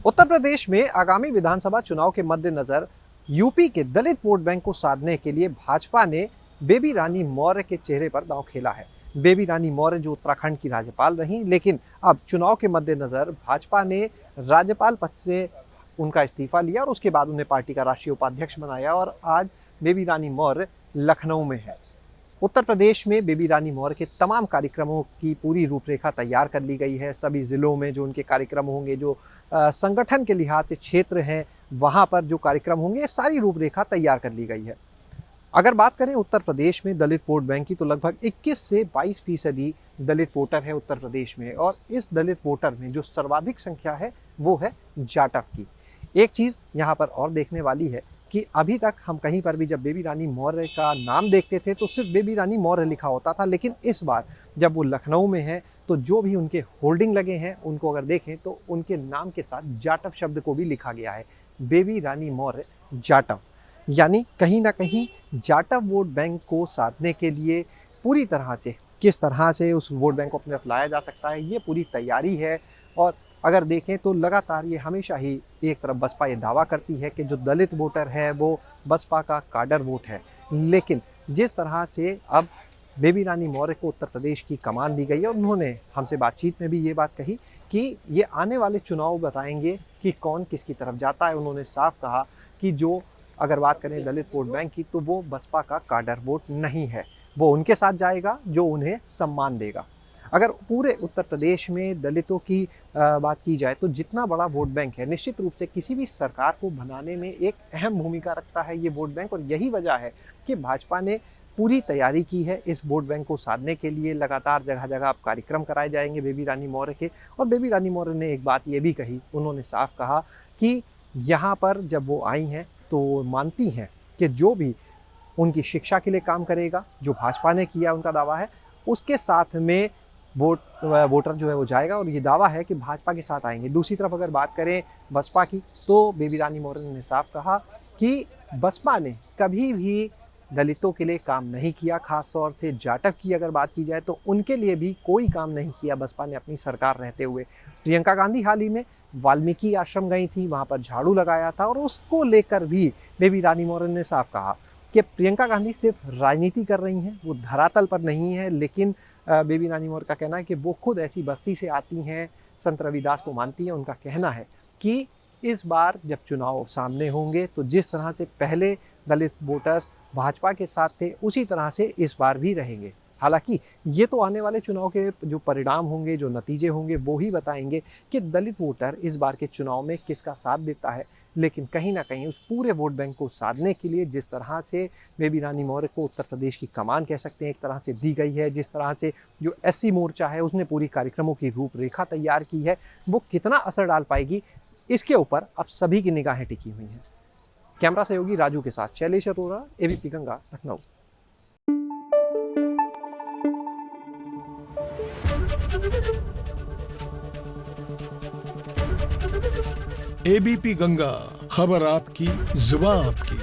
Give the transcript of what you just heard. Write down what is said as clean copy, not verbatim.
उत्तर प्रदेश में आगामी विधानसभा चुनाव के मद्देनजर यूपी के दलित वोट बैंक को साधने के लिए भाजपा ने बेबी रानी मौर्य के चेहरे पर दांव खेला है। बेबी रानी मौर्य जो उत्तराखंड की राज्यपाल रहीं, लेकिन अब चुनाव के मद्देनजर भाजपा ने राज्यपाल पद से उनका इस्तीफा लिया और उसके बाद उन्हें पार्टी का राष्ट्रीय उपाध्यक्ष बनाया और आज बेबी रानी मौर्य लखनऊ में है। उत्तर प्रदेश में बेबी रानी मौर्य के तमाम कार्यक्रमों की पूरी रूपरेखा तैयार कर ली गई है। सभी ज़िलों में जो उनके कार्यक्रम होंगे, जो संगठन के लिहाज से क्षेत्र हैं, वहाँ पर जो कार्यक्रम होंगे, सारी रूपरेखा तैयार कर ली गई है। अगर बात करें उत्तर प्रदेश में दलित वोट बैंक की, तो लगभग 21 से 22% दलित वोटर है उत्तर प्रदेश में, और इस दलित वोटर में जो सर्वाधिक संख्या है वो है जाटव की। एक चीज़ यहाँ पर और देखने वाली है कि अभी तक हम कहीं पर भी जब बेबी रानी मौर्य का नाम देखते थे तो सिर्फ बेबी रानी मौर्य लिखा होता था, लेकिन इस बार जब वो लखनऊ में है तो जो भी उनके होर्डिंग लगे हैं उनको अगर देखें तो उनके नाम के साथ जाटव शब्द को भी लिखा गया है। बेबी रानी मौर्य जाटव, यानी कहीं ना कहीं जाटव वोट बैंक को साधने के लिए पूरी तरह से किस तरह से उस वोट बैंक को अपने तरफ लाया जा सकता है, ये पूरी तैयारी है। और अगर देखें तो लगातार ये हमेशा ही एक तरफ बसपा ये दावा करती है कि जो दलित वोटर है वो बसपा का काडर वोट है, लेकिन जिस तरह से अब बेबी रानी मौर्य को उत्तर प्रदेश की कमान दी गई है, और उन्होंने हमसे बातचीत में भी ये बात कही कि ये आने वाले चुनाव बताएंगे कि कौन किसकी तरफ जाता है। उन्होंने साफ कहा कि जो अगर बात करें दलित वोट बैंक की, तो वो बसपा का काडर वोट नहीं है, वो उनके साथ जाएगा जो उन्हें सम्मान देगा। अगर पूरे उत्तर प्रदेश में दलितों की बात की जाए तो जितना बड़ा वोट बैंक है, निश्चित रूप से किसी भी सरकार को बनाने में एक अहम भूमिका रखता है ये वोट बैंक, और यही वजह है कि भाजपा ने पूरी तैयारी की है इस वोट बैंक को साधने के लिए। लगातार जगह जगह अब कार्यक्रम कराए जाएंगे बेबी रानी मौर्य के। और बेबी रानी मौर्य ने एक बात ये भी कही, उन्होंने साफ कहा कि यहाँ पर जब वो आई हैं तो मानती हैं कि जो भी उनकी शिक्षा के लिए काम करेगा, जो भाजपा ने किया उनका दावा है, उसके साथ में वोटर जो है वो जाएगा, और ये दावा है कि भाजपा के साथ आएंगे। दूसरी तरफ अगर बात करें बसपा की, तो बेबी रानी मौर्य ने साफ कहा कि बसपा ने कभी भी दलितों के लिए काम नहीं किया, खास तौर से जाटव की अगर बात की जाए तो उनके लिए भी कोई काम नहीं किया बसपा ने अपनी सरकार रहते हुए। प्रियंका गांधी हाल ही में वाल्मीकि आश्रम गई थी, वहाँ पर झाड़ू लगाया था, और उसको लेकर भी बेबी रानी मौर्य ने साफ कहा कि प्रियंका गांधी सिर्फ राजनीति कर रही हैं, वो धरातल पर नहीं है। लेकिन बेबी रानी मौर्य का कहना है कि वो खुद ऐसी बस्ती से आती हैं, संत रविदास को मानती हैं। उनका कहना है कि इस बार जब चुनाव सामने होंगे तो जिस तरह से पहले दलित वोटर्स भाजपा के साथ थे, उसी तरह से इस बार भी रहेंगे। हालांकि ये तो आने वाले चुनाव के जो परिणाम होंगे, जो नतीजे होंगे, वो ही बताएंगे कि दलित वोटर इस बार के चुनाव में किसका साथ देता है। लेकिन कहीं ना कहीं उस पूरे वोट बैंक को साधने के लिए जिस तरह से बेबी रानी मौर्य को उत्तर प्रदेश की कमान कह सकते हैं एक तरह से दी गई है, जिस तरह से जो एससी मोर्चा है उसने पूरी कार्यक्रमों की रूपरेखा तैयार की है, वो कितना असर डाल पाएगी, इसके ऊपर अब सभी की निगाहें टिकी हुई हैं। कैमरा सहयोगी राजू के साथ शैलेश अरोड़ा, एबीपी गंगा, लखनऊ। एबीपी गंगा, खबर आपकी, जुबान आपकी।